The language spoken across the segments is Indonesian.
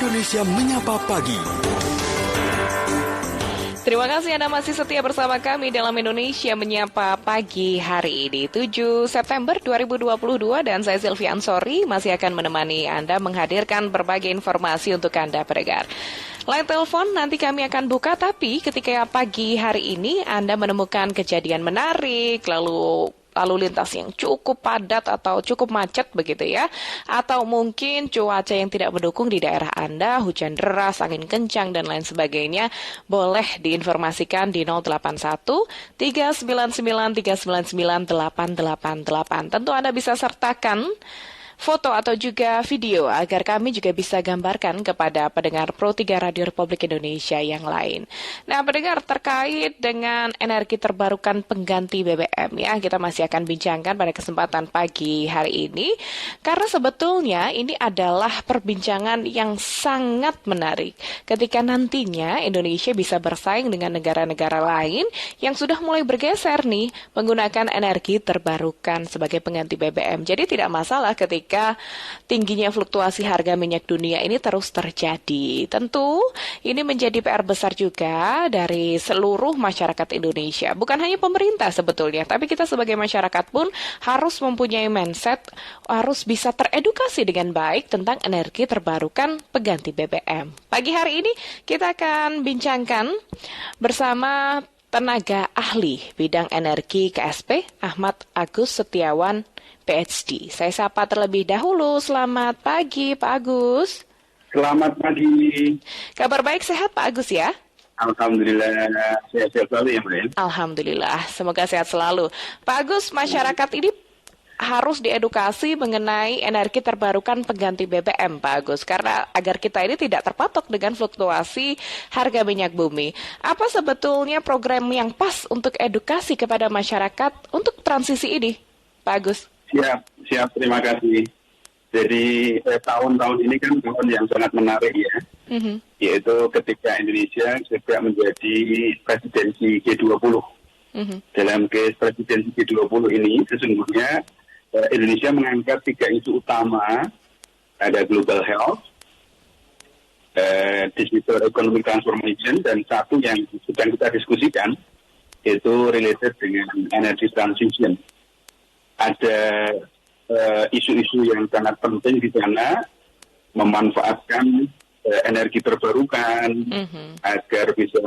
Indonesia Menyapa Pagi. Terima kasih Anda masih setia bersama kami dalam Indonesia Menyapa Pagi hari ini 7 September 2022 dan saya Sylvia Ansori masih akan menemani Anda menghadirkan berbagai informasi untuk Anda pendengar. Line telepon nanti kami akan buka, tapi ketika pagi hari ini Anda menemukan kejadian menarik, lalu lintas yang cukup padat atau cukup macet begitu ya, atau mungkin cuaca yang tidak mendukung di daerah Anda, hujan deras, angin kencang dan lain sebagainya, boleh diinformasikan di 081 399 399 888. Tentu Anda bisa sertakan foto atau juga video agar kami juga bisa gambarkan kepada pendengar Pro 3 Radio Republik Indonesia yang lain. Nah, pendengar, terkait dengan energi terbarukan pengganti BBM ya, kita masih akan bincangkan pada kesempatan pagi hari ini karena sebetulnya ini adalah perbincangan yang sangat menarik ketika nantinya Indonesia bisa bersaing dengan negara-negara lain yang sudah mulai bergeser nih menggunakan energi terbarukan sebagai pengganti BBM. Jadi tidak masalah ketika tingginya fluktuasi harga minyak dunia ini terus terjadi. Tentu ini menjadi PR besar juga dari seluruh masyarakat Indonesia. Bukan hanya pemerintah sebetulnya, tapi kita sebagai masyarakat pun harus mempunyai mindset, harus bisa teredukasi dengan baik tentang energi terbarukan pengganti BBM. Pagi hari ini kita akan bincangkan bersama tenaga ahli bidang energi KSP, Ahmad Agus Setiawan, PhD. Saya sapa terlebih dahulu. Selamat pagi, Pak Agus. Selamat pagi. Kabar baik, sehat Pak Agus ya? Alhamdulillah, sehat selalu ya, Mbak. Alhamdulillah, semoga sehat selalu. Pak Agus, masyarakat ini harus diedukasi mengenai energi terbarukan pengganti BBM, Pak Agus, karena agar kita ini tidak terpatok dengan fluktuasi harga minyak bumi. Apa sebetulnya program yang pas untuk edukasi kepada masyarakat untuk transisi ini, Pak Agus? Siap, terima kasih. Jadi tahun-tahun ini kan tahun yang sangat menarik ya, yaitu ketika Indonesia juga menjadi presidensi G20. Dalam presidensi G20 ini sesungguhnya Indonesia mengangkat 3 isu utama, ada global health, digital economic transformation, dan satu yang sedang kita diskusikan itu related dengan energy transition. Ada isu-isu yang sangat penting di sana, memanfaatkan energi terbarukan agar bisa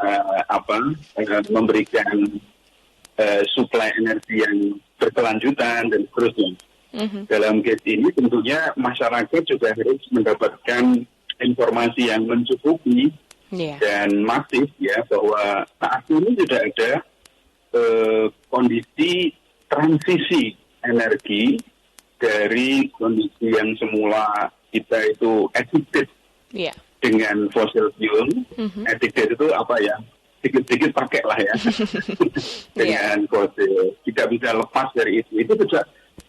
memberikan suplai energi yang berkelanjutan dan seterusnya. Dalam case ini tentunya masyarakat juga harus mendapatkan informasi yang mencukupi dan masif ya, bahwa saat ini sudah ada kondisi transisi energi dari kondisi yang semula kita itu addicted dengan fossil fuel. Addicted itu apa ya? Sedikit-sedikit pakai lah ya dengan fossil. Tidak bisa lepas dari itu. Itu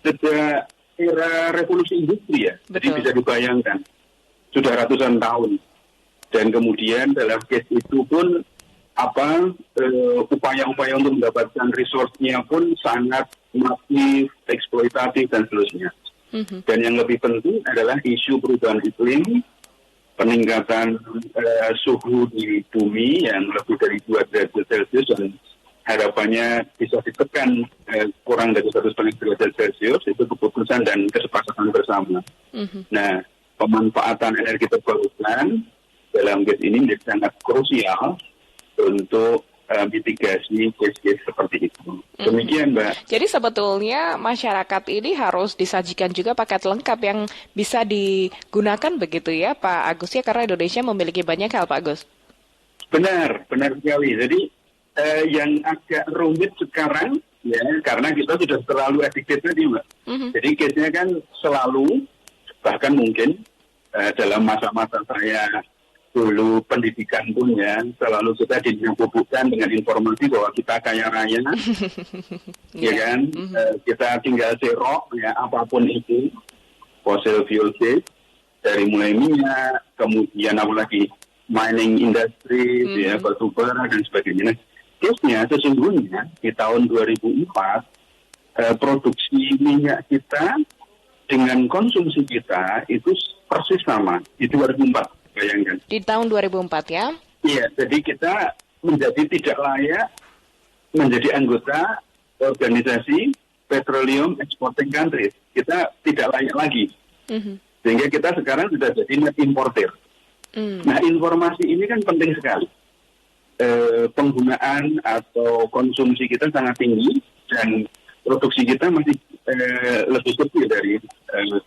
sejak era revolusi industri ya. Jadi bisa dibayangkan sudah ratusan tahun. Dan kemudian dalam case itu pun upaya-upaya untuk mendapatkan resource-nya pun sangat masif, eksploitatif dan seterusnya. Dan yang lebih penting adalah isu perubahan iklim, peningkatan suhu di bumi yang lebih dari 2 derajat Celcius dan harapannya bisa ditekan kurang dari 1,5 derajat Celcius. Itu keputusan dan kesepakatan bersama. Nah, pemanfaatan energi terbarukan dalam case ini menjadi sangat krusial untuk mitigasi case-case seperti itu. Demikian, Mbak. Jadi sebetulnya masyarakat ini harus disajikan juga paket lengkap yang bisa digunakan begitu ya, Pak Agus ya, karena Indonesia memiliki banyak hal, Pak Agus. Benar sekali. Jadi yang agak rumit sekarang ya, karena kita sudah terlalu addicted tadi, Mbak. Jadi case-nya kan selalu, bahkan mungkin dalam masa-masa saya dulu pendidikan pun ya, selalu kita dibubukkan dengan informasi bahwa kita kaya raya, ya kan, kita tinggal serok ya apapun itu, fossil fuel base, dari mulai minyak, kemudian apalagi mining industry, ya, batu bara dan sebagainya. Nah, case-nya sesungguhnya di tahun 2004 produksi minyak kita dengan konsumsi kita itu persis sama di 2004. bayangkan. Di tahun 2004 ya? Iya, jadi kita menjadi tidak layak menjadi anggota organisasi Petroleum Exporting Countries. Kita tidak layak lagi. Sehingga kita sekarang sudah jadi net importer. Nah, informasi ini kan penting sekali. Penggunaan atau konsumsi kita sangat tinggi dan produksi kita masih lebih kecil dari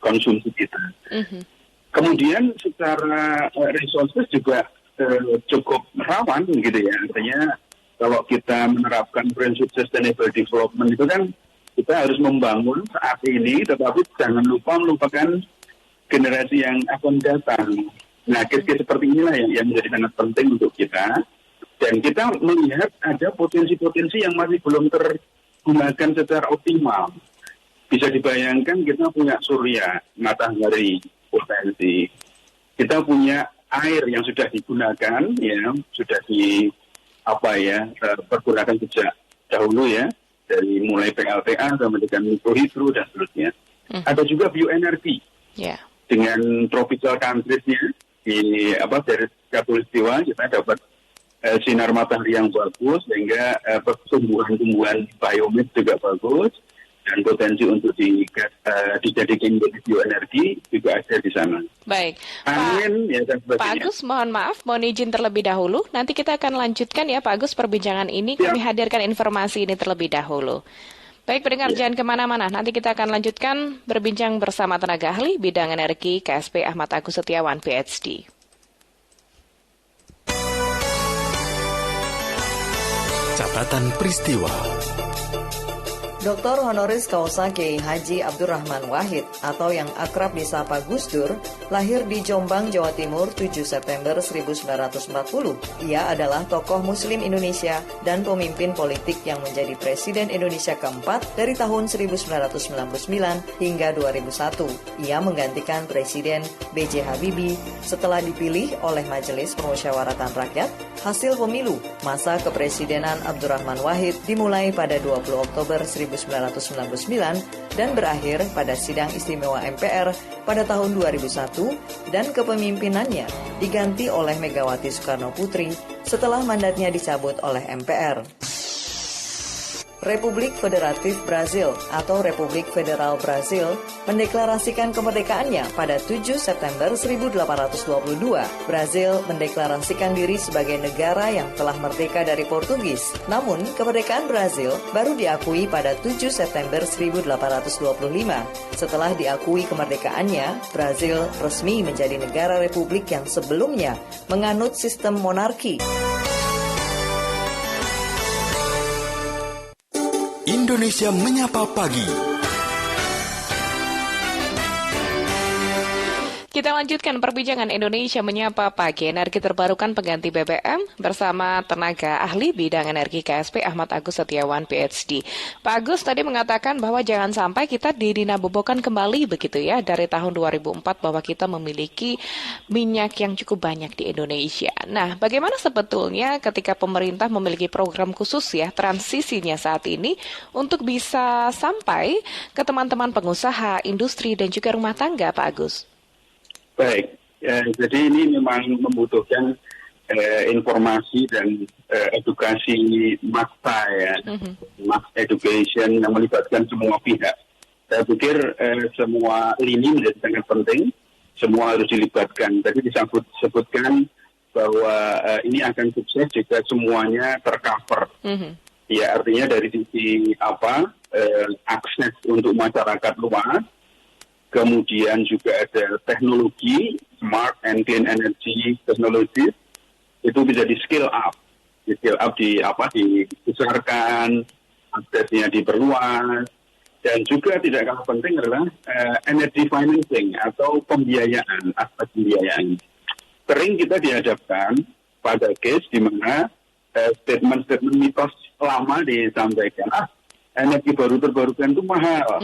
konsumsi kita. Kemudian secara resources juga cukup rawan gitu ya. Artinya kalau kita menerapkan prinsip sustainable development itu kan kita harus membangun saat ini, tetapi jangan lupa melupakan generasi yang akan datang. Nah, case-case seperti inilah yang menjadi sangat penting untuk kita. Dan kita melihat ada potensi-potensi yang masih belum tergunakan secara optimal. Bisa dibayangkan kita punya surya, matahari, potensi. Kita punya air yang sudah digunakan, ya, sudah pergunakan sejak dahulu ya, dari mulai PLTA sampai dengan mikrohidro dan seterusnya. Ada juga bioenergi dengan tropical countries-nya dari Katulistiwa kita dapat sinar matahari yang bagus sehingga tumbuhan-tumbuhan biomid juga bagus dan potensi untuk dijadikan menjadi bioenergi juga ada di sana. Baik, Angin, Pak Agus, mohon maaf, mohon izin terlebih dahulu. Nanti kita akan lanjutkan ya Pak Agus perbincangan ini. Kami hadirkan informasi ini terlebih dahulu. Baik, pendengar jangan kemana-mana. Nanti kita akan lanjutkan berbincang bersama tenaga ahli bidang energi KSP Ahmad Agus Setiawan, PhD. Catatan peristiwa. Dr. Honoris Causa Kiai Haji Abdurrahman Wahid atau yang akrab disapa Gus Dur lahir di Jombang, Jawa Timur 7 September 1940. Ia adalah tokoh Muslim Indonesia dan pemimpin politik yang menjadi Presiden Indonesia keempat dari tahun 1999 hingga 2001. Ia menggantikan Presiden B.J. Habibie setelah dipilih oleh Majelis Permusyawaratan Rakyat. Hasil pemilu masa kepresidenan Abdurrahman Wahid dimulai pada 20 Oktober 1999 dan berakhir pada sidang istimewa MPR pada tahun 2001 dan kepemimpinannya diganti oleh Megawati Soekarno Putri setelah mandatnya dicabut oleh MPR. Republik Federatif Brazil atau Republik Federal Brazil mendeklarasikan kemerdekaannya pada 7 September 1822. Brazil mendeklarasikan diri sebagai negara yang telah merdeka dari Portugis. Namun, kemerdekaan Brazil baru diakui pada 7 September 1825. Setelah diakui kemerdekaannya, Brazil resmi menjadi negara republik yang sebelumnya menganut sistem monarki. Indonesia Menyapa Pagi. Kita lanjutkan perbincangan Indonesia Menyapa Pagi, energi terbarukan pengganti BBM bersama tenaga ahli bidang energi KSP Ahmad Agus Setiawan, PhD. Pak Agus tadi mengatakan bahwa jangan sampai kita dinabobokan kembali begitu ya dari tahun 2004 bahwa kita memiliki minyak yang cukup banyak di Indonesia. Nah, bagaimana sebetulnya ketika pemerintah memiliki program khusus ya transisinya saat ini untuk bisa sampai ke teman-teman pengusaha, industri dan juga rumah tangga, Pak Agus? Baik, jadi ini memang membutuhkan informasi dan edukasi massa ya, mass education yang melibatkan semua pihak. Saya pikir semua lini menjadi sangat penting, semua harus dilibatkan. Tadi disebutkan bahwa ini akan sukses jika semuanya tercover. Ya, artinya dari sisi akses untuk masyarakat luas. Kemudian juga ada teknologi, smart and clean energy technologies, itu bisa di skill up dibesarkan, aksesnya diperluas, dan juga tidak kalah penting adalah energy financing atau pembiayaan, aspek pembiayaan. Sering kita dihadapkan pada case di mana statement-statement mitos lama disampaikan, energi baru terbarukan itu mahal.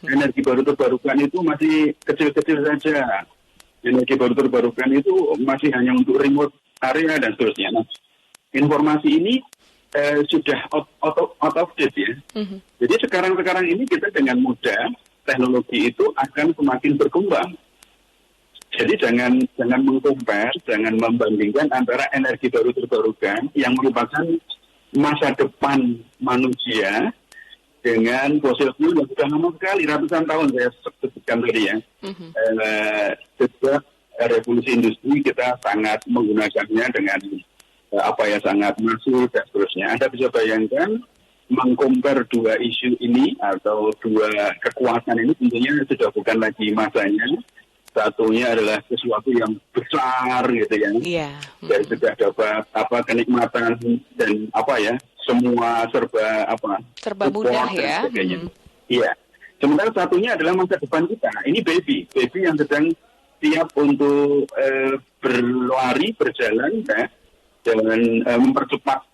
Energi baru terbarukan itu masih kecil-kecil saja. Energi baru terbarukan itu masih hanya untuk remote area dan seterusnya. Nah, informasi ini sudah out of date ya. Jadi sekarang ini kita dengan mudah teknologi itu akan semakin berkembang. Jadi jangan mengcompare, jangan membandingkan antara energi baru terbarukan yang merupakan masa depan manusia dengan fossil fuel yang sudah lama sekali, ratusan tahun saya sebutkan tadi ya. Sejak revolusi industri kita sangat menggunakannya dengan sangat masif dan seterusnya. Anda bisa bayangkan mengcompare dua isu ini atau dua kekuatan ini tentunya sudah bukan lagi masanya. Satunya adalah sesuatu yang besar gitu ya. Iya. Dari sudah dapat kenikmatan dan semua serba mudah ya. Iya. Sementara satunya adalah masa depan kita. Ini baby yang sedang siap untuk berjalan ya, dan mempercepat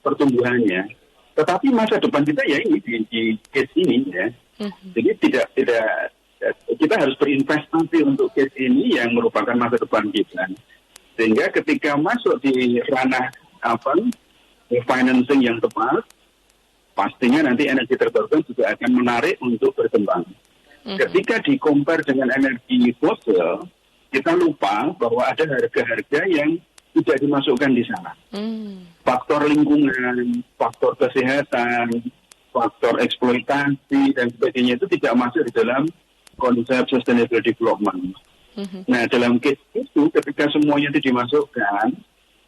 pertumbuhannya. Tetapi masa depan kita ya ini di case ini ya. Jadi tidak kita harus berinvestasi untuk case ini yang merupakan masa depan kita. Sehingga ketika masuk di ranah financing yang tepat, pastinya nanti energi terbarukan juga akan menarik untuk berkembang. Ketika di-compare dengan energi fosil, kita lupa bahwa ada harga-harga yang tidak dimasukkan di sana. Faktor lingkungan, faktor kesehatan, faktor eksploitasi, dan sebagainya itu tidak masuk di dalam konsep sustainable development. Nah, dalam case itu, ketika semuanya itu dimasukkan,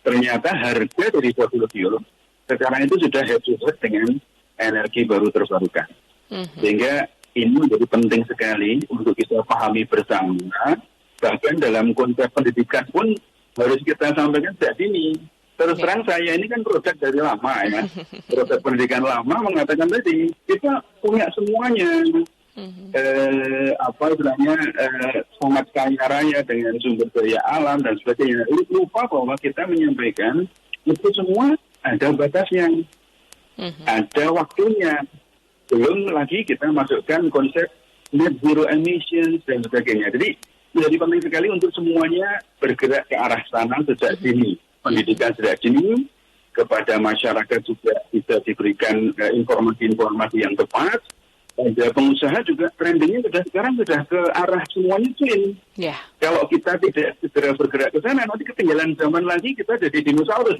ternyata harga dari fossil fuel sekarang itu sudah head to head dengan energi baru terbarukan. Sehingga ini menjadi penting sekali untuk kita pahami bersama. Bahkan dalam konsep pendidikan pun harus kita sampaikan sejak dini. Terus terang saya ini kan produk dari lama ya. Produk pendidikan lama mengatakan tadi, kita punya semuanya. Sangat kaya raya dengan sumber daya alam dan sebagainya. Lupa bahwa kita menyampaikan itu semua ada batasnya, ada waktunya. Belum lagi kita masukkan konsep net zero emissions dan sebagainya. Jadi menjadi penting sekali untuk semuanya bergerak ke arah sana sejak dini. Pendidikan sejak dini, kepada masyarakat juga bisa diberikan informasi-informasi yang tepat. Ada pengusaha juga trendingnya sekarang sudah ke arah semuanya clean. Yeah. Kalau kita tidak segera bergerak ke sana, nanti ketinggalan zaman lagi kita jadi dinosaurus.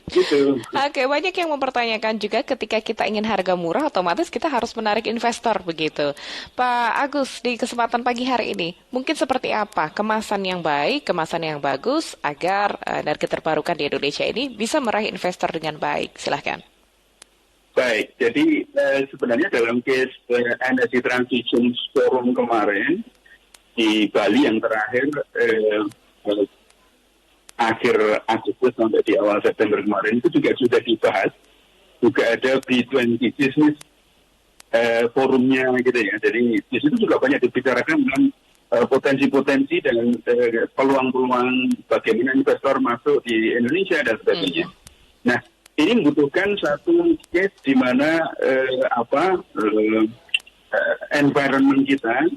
Gitu. Oke, banyak yang mempertanyakan juga ketika kita ingin harga murah, otomatis kita harus menarik investor begitu. Pak Agus, di kesempatan pagi hari ini, mungkin seperti apa kemasan yang baik, kemasan yang bagus agar energi terbarukan di Indonesia ini bisa meraih investor dengan baik? Silahkan. Baik, jadi sebenarnya dalam case Energy Transition Forum kemarin di Bali yang terakhir akhir Agustus sampai di awal September kemarin itu juga sudah dibahas. Juga ada B20 Business forumnya gitu ya. Jadi di situ juga banyak dibicarakan tentang potensi-potensi dan peluang-peluang bagaimana investor masuk di Indonesia dan sebagainya. Nah, ini membutuhkan satu case di mana environment kita,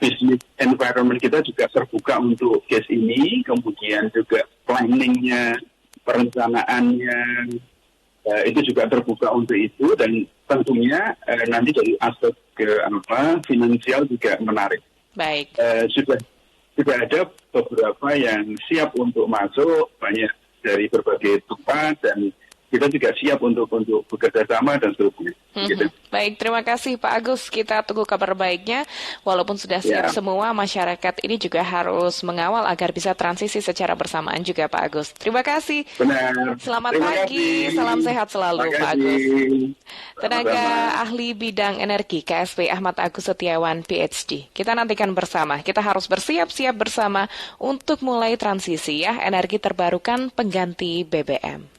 business environment kita juga terbuka untuk case ini, kemudian juga planningnya, perencanaannya, itu juga terbuka untuk itu, dan tentunya nanti dari aspek finansial juga menarik. Baik. Sudah ada beberapa yang siap untuk masuk, banyak dari berbagai tempat, dan kita juga siap untuk bekerja sama dan seterusnya. Gitu. Baik, terima kasih Pak Agus. Kita tunggu kabar baiknya. Walaupun sudah siap semua, masyarakat ini juga harus mengawal agar bisa transisi secara bersamaan juga Pak Agus. Terima kasih. Benar. Selamat pagi, salam sehat selalu Pak Agus. Tenaga ahli bidang energi KSP Ahmad Agus Setiawan PhD. Kita nantikan bersama. Kita harus bersiap-siap bersama untuk mulai transisi ya energi terbarukan pengganti BBM.